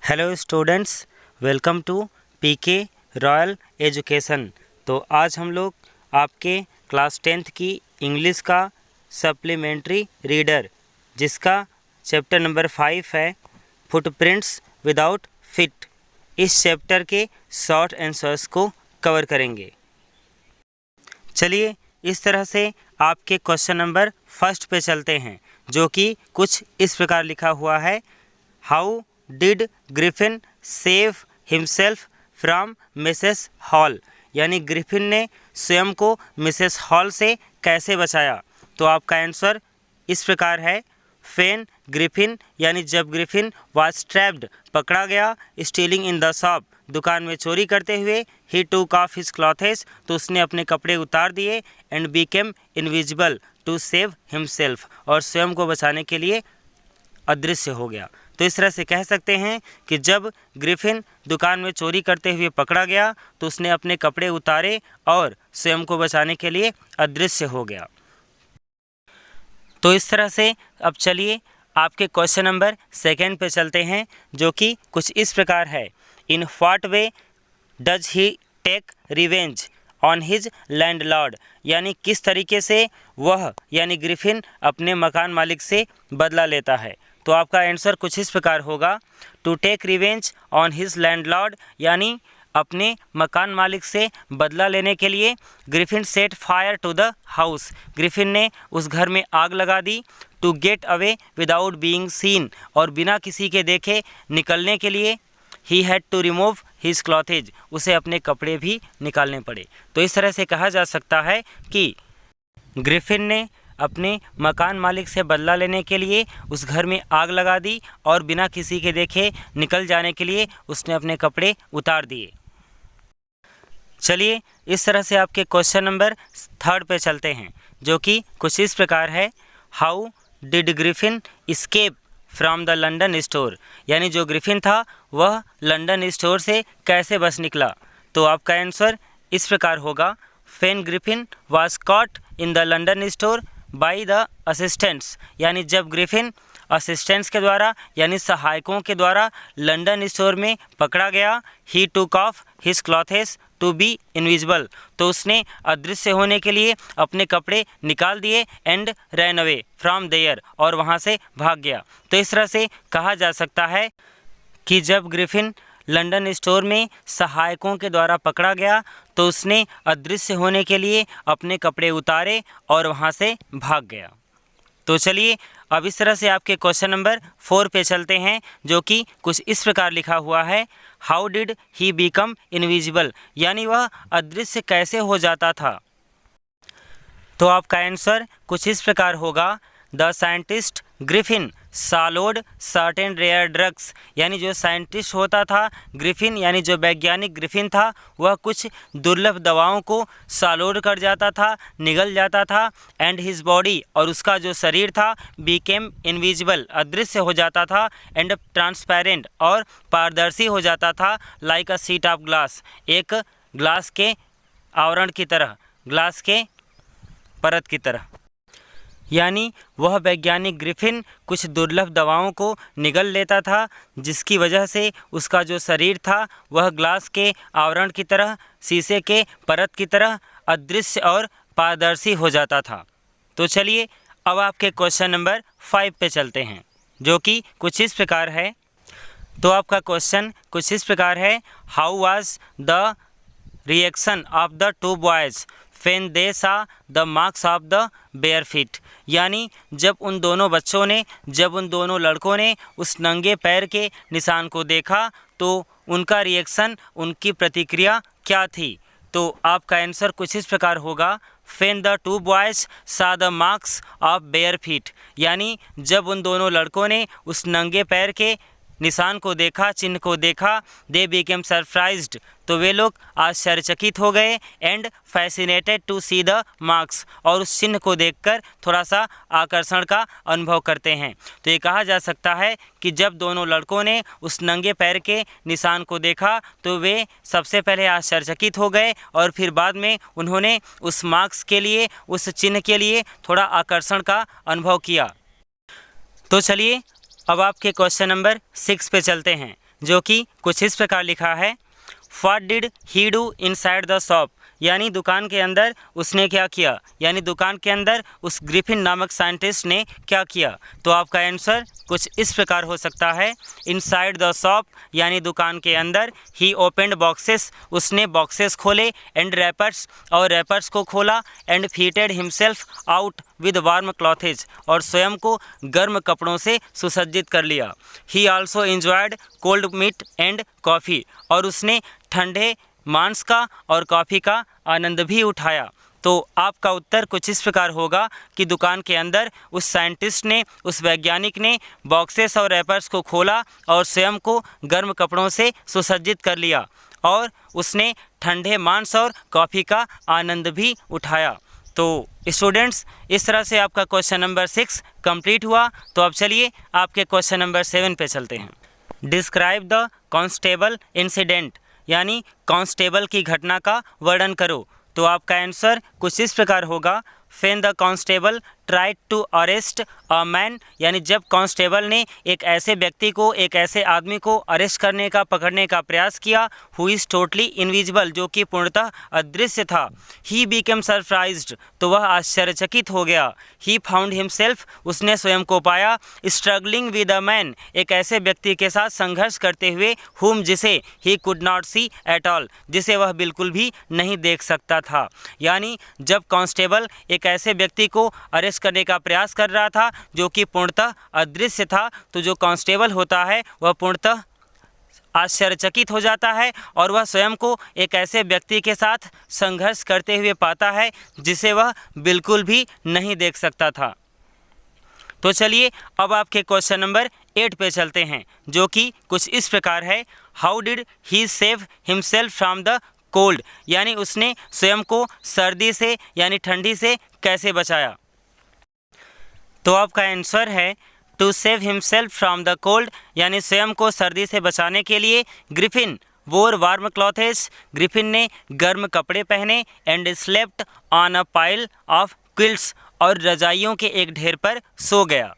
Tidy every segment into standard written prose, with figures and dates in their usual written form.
Hello students, welcome to PK royal education. तो आज हम लोग आपके क्लास 10th की इंग्लिश का सप्लीमेंट्री रीडर, जिसका चैप्टर नंबर 5 है फुटप्रिंट्स विदाउट फिट, इस चैप्टर के शॉर्ट आंसर्स को कवर करेंगे। चलिए इस तरह से आपके क्वेश्चन नंबर फर्स्ट पे चलते हैं, जो कि कुछ इस प्रकार लिखा हुआ है। How did Griffin save himself from Mrs hall, यानी ग्रिफिन ने स्वयं को मिसेस हॉल से कैसे बचाया। तो आपका आंसर इस प्रकार है। फेन ग्रिफिन, यानी जब ग्रिफिन वाज ट्रैप्ड, पकड़ा गया, स्टीलिंग इन द शॉप, दुकान में चोरी करते हुए, ही टूक ऑफ हिज क्लॉथेस, तो उसने अपने कपड़े उतार दिए, and became invisible to save himself, और स्वयं को बचाने के लिए अदृश्य हो गया। तो इस तरह से कह सकते हैं कि जब ग्रिफिन दुकान में चोरी करते हुए पकड़ा गया तो उसने अपने कपड़े उतारे और स्वयं को बचाने के लिए अदृश्य हो गया। तो इस तरह से अब चलिए आपके क्वेश्चन नंबर सेकंड पे चलते हैं, जो कि कुछ इस प्रकार है। In what way does he take revenge on his landlord, यानी किस तरीके से वह यानी ग्रिफिन अपने मकान मालिक से बदला लेता है। तो आपका आंसर कुछ इस प्रकार होगा। To take revenge on his landlord, यानी अपने मकान मालिक से बदला लेने के लिए Griffin set fire to the house, Griffin ने उस घर में आग लगा दी। To get away without being seen, और बिना किसी के देखे निकलने के लिए he had to remove his clothes, उसे अपने कपड़े भी निकालने पड़े। तो इस तरह से कहा जा सकता है कि ग्रिफिन ने अपने मकान मालिक से बदला लेने के लिए उस घर में आग लगा दी और बिना किसी के देखे निकल जाने के लिए उसने अपने कपड़े उतार दिए। चलिए इस तरह से आपके क्वेश्चन नंबर थर्ड पे चलते हैं, जो कि कुछ इस प्रकार है। How did Griffin escape from the London store, यानी जो ग्रिफिन था वह लंदन स्टोर से कैसे बच निकला। तो आपका आंसर इस प्रकार होगा। फेन Griffin was caught in the London store by the assistants, यानी जब ग्रिफिन असिस्टेंट्स के द्वारा यानी सहायकों के द्वारा लंदन स्टोर में पकड़ा गया, he took off his clothes to be invisible, तो उसने अदृश्य होने के लिए अपने कपड़े निकाल दिए, and ran away from there, और वहाँ से भाग गया। तो इस तरह से कहा जा सकता है कि जब ग्रिफिन लंदन स्टोर में सहायकों के द्वारा पकड़ा गया तो उसने अदृश्य होने के लिए अपने कपड़े उतारे और वहाँ से भाग गया। तो चलिए अब इस तरह से आपके क्वेश्चन नंबर 4 पे चलते हैं, जो कि कुछ इस प्रकार लिखा हुआ है। How did he become invisible, यानी वह अदृश्य कैसे हो जाता था। तो आपका आंसर कुछ इस प्रकार होगा। The scientist Griffin sold certain rare drugs, यानी जो साइंटिस्ट होता था ग्रिफिन, यानी जो वैज्ञानिक ग्रिफिन था, वह कुछ दुर्लभ दवाओं को सालोड कर जाता था, निगल जाता था। एंड हिज बॉडी, और उसका जो शरीर था, बीकेम इनविजिबल, अदृश्य हो जाता था। एंड ट्रांसपेरेंट, और पारदर्शी हो जाता था। Like a sheet of glass, एक ग्लास के आवरण की तरह, ग्लास के परत की तरह, यानी वह वैज्ञानिक ग्रिफिन कुछ दुर्लभ दवाओं को निगल लेता था, जिसकी वजह से उसका जो शरीर था वह ग्लास के आवरण की तरह, शीशे के परत की तरह अदृश्य और पारदर्शी हो जाता था। तो चलिए अब आपके क्वेश्चन नंबर 5 पे चलते हैं, जो कि कुछ इस प्रकार है। तो आपका क्वेश्चन कुछ इस प्रकार है। How was the reaction of the two boys when they saw the marks of the bare feet, यानी जब उन दोनों लड़कों ने उस नंगे पैर के निशान को देखा तो उनका रिएक्शन, उनकी प्रतिक्रिया क्या थी। तो आपका आंसर कुछ इस प्रकार होगा। व्हेन द टू बॉयज़ सा the marks of bear feet, यानी जब उन दोनों लड़कों ने उस नंगे पैर के निशान को देखा, चिन्ह को देखा, दे बिकेम सरप्राइज्ड, तो वे लोग आश्चर्यचकित हो गए। And fascinated to see the marks, और उस चिन्ह को देखकर थोड़ा सा आकर्षण का अनुभव करते हैं। तो ये कहा जा सकता है कि जब दोनों लड़कों ने उस नंगे पैर के निशान को देखा तो वे सबसे पहले आश्चर्यचकित हो गए, और फिर बाद में उन्होंने उस मार्क्स के लिए, उस चिन्ह के लिए थोड़ा आकर्षण का अनुभव किया। तो चलिए अब आपके क्वेश्चन नंबर 6 पे चलते हैं, जो कि कुछ इस प्रकार लिखा है, what did he do inside the shop, यानी दुकान के अंदर उसने क्या किया, यानी दुकान के अंदर उस ग्रिफिन नामक साइंटिस्ट ने क्या किया। तो आपका आंसर कुछ इस प्रकार हो सकता है, इनसाइड द शॉप यानी दुकान के अंदर, ही ओपनड बॉक्सेस, उसने बॉक्सेस खोले, एंड रैपर्स और रैपर्स को खोला, and fitted himself out with warm clothes, और स्वयं को गर्म कपड़ों से सुसज्जित कर लिया। He also enjoyed cold meat and coffee, और उसने ठंडे मांस का और कॉफ़ी का आनंद भी उठाया। तो आपका उत्तर कुछ इस प्रकार होगा कि दुकान के अंदर उस साइंटिस्ट ने, उस वैज्ञानिक ने बॉक्सेस और रैपर्स को खोला और स्वयं को गर्म कपड़ों से सुसज्जित कर लिया, और उसने ठंडे मांस और कॉफ़ी का आनंद भी उठाया। तो स्टूडेंट्स, इस तरह से आपका क्वेश्चन नंबर 6 कंप्लीट हुआ। तो अब चलिए आपके क्वेश्चन नंबर 7 पे चलते हैं। डिस्क्राइब द कांस्टेबल इंसिडेंट, यानी कांस्टेबल की घटना का वर्णन करो। तो आपका आंसर कुछ इस प्रकार होगा, when the constable tried to arrest a man, यानी जब कांस्टेबल ने एक ऐसे व्यक्ति को, एक ऐसे आदमी को अरेस्ट करने का, पकड़ने का प्रयास किया, हु इज़ टोटली इनविजिबल, जो कि पूर्णतः अदृश्य था। ही बिकेम सरप्राइज्ड, तो वह आश्चर्यचकित हो गया। ही फाउंड हिमसेल्फ, उसने स्वयं को पाया, स्ट्रगलिंग विद अ मैन, एक ऐसे व्यक्ति के साथ संघर्ष करते हुए, हुम, जिसे he could not see at all, जिसे वह बिल्कुल भी नहीं देख सकता था। यानी जब कांस्टेबल एक ऐसे व्यक्ति को अरेस्ट करने का प्रयास कर रहा था जो कि पूर्णतः अदृश्य था, तो जो कांस्टेबल होता है वह पूर्णतः आश्चर्यचकित हो जाता है और वह स्वयं को एक ऐसे व्यक्ति के साथ संघर्ष करते हुए पाता है जिसे वह बिल्कुल भी नहीं देख सकता था। तो चलिए अब आपके क्वेश्चन नंबर 8 पे चलते हैं, जो कि कुछ इस प्रकार है, how did he save himself from the cold, यानी उसने स्वयं को सर्दी से यानी ठंडी से कैसे बचाया। तो आपका आंसर है, to save himself from the cold, यानी स्वयं को सर्दी से बचाने के लिए ग्रिफिन वोर वार्म क्लॉथेस, ग्रिफिन ने गर्म कपड़े पहने, and slept on a pile of quilts, और रजाइयों के एक ढेर पर सो गया।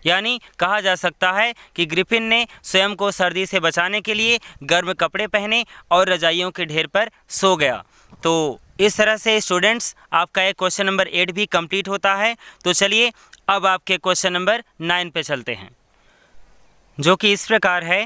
यानी कहा जा सकता है कि ग्रिफिन ने स्वयं को सर्दी से बचाने के लिए गर्म कपड़े पहने और रजाइयों के ढेर पर सो गया। तो इस तरह से स्टूडेंट्स आपका एक क्वेश्चन नंबर 8 भी कंप्लीट होता है। तो चलिए अब आपके क्वेश्चन नंबर 9 पे चलते हैं, जो कि इस प्रकार है,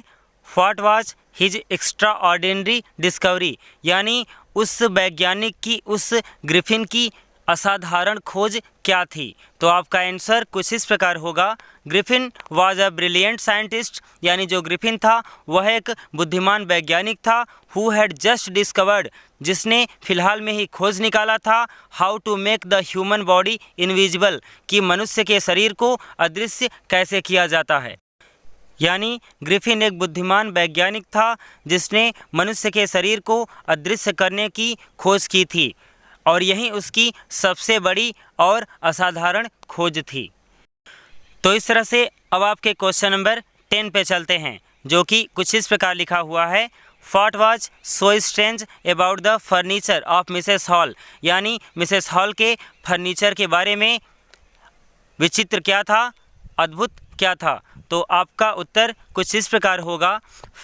what was his extra ordinary discovery, यानी उस वैज्ञानिक की, उस ग्रिफिन की असाधारण खोज क्या थी। तो आपका आंसर कुछ इस प्रकार होगा, Griffin was a brilliant scientist, यानी जो ग्रिफिन था वह एक बुद्धिमान वैज्ञानिक था, हु हैड जस्ट डिस्कवर्ड, जिसने फिलहाल में ही खोज निकाला था, how to make the human body invisible, कि मनुष्य के शरीर को अदृश्य कैसे किया जाता है। यानी ग्रिफिन एक बुद्धिमान वैज्ञानिक था जिसने मनुष्य के शरीर को अदृश्य करने की खोज की थी, और यही उसकी सबसे बड़ी और असाधारण खोज थी। तो इस तरह से अब आपके क्वेश्चन नंबर 10 पे चलते हैं, जो कि कुछ इस प्रकार लिखा हुआ है, what was so strange about the furniture of Mrs hall, यानी मिसेस हॉल के फर्नीचर के बारे में विचित्र क्या था, अद्भुत क्या था। तो आपका उत्तर कुछ इस प्रकार होगा,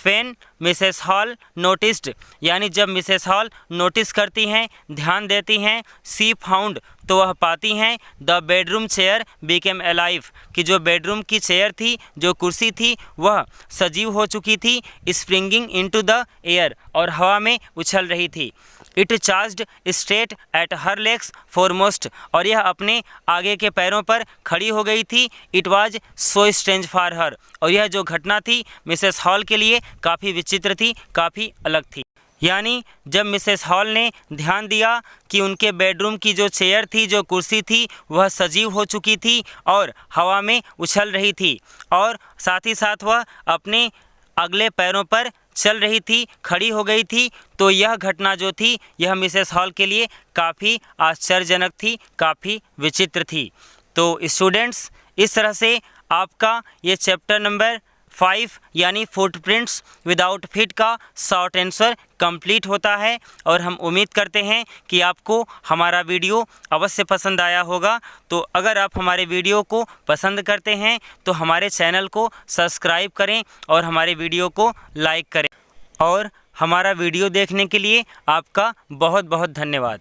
व्हेन मिसेस हॉल नोटिस्ड, यानी जब मिसेस हॉल नोटिस करती हैं, ध्यान देती हैं, सी फाउंड, तो वह पाती हैं, the bedroom chair became alive, कि जो बेडरूम की चेयर थी, जो कुर्सी थी, वह सजीव हो चुकी थी, स्प्रिंगिंग इनटू द एयर, और हवा में उछल रही थी। It charged straight at her legs foremost, और यह अपने आगे के पैरों पर खड़ी हो गई थी। It was so strange for her, और यह जो घटना थी मिसेस हॉल के लिए काफ़ी विचित्र थी, काफ़ी अलग थी। यानी जब मिसेस हॉल ने ध्यान दिया कि उनके बेडरूम की जो चेयर थी, जो कुर्सी थी, वह सजीव हो चुकी थी और हवा में उछल रही थी, और साथ ही साथ वह अपने अगले पैरों पर चल रही थी, खड़ी हो गई थी, तो यह घटना जो थी यह मिसेस हॉल के लिए काफ़ी आश्चर्यजनक थी, काफ़ी विचित्र थी। तो स्टूडेंट्स, इस तरह से आपका ये चैप्टर नंबर 5 यानी फुटप्रिंट्स विदाउट फीट का शॉर्ट आंसर कंप्लीट होता है। और हम उम्मीद करते हैं कि आपको हमारा वीडियो अवश्य पसंद आया होगा। तो अगर आप हमारे वीडियो को पसंद करते हैं तो हमारे चैनल को सब्सक्राइब करें और हमारे वीडियो को लाइक करें। और हमारा वीडियो देखने के लिए आपका बहुत बहुत धन्यवाद।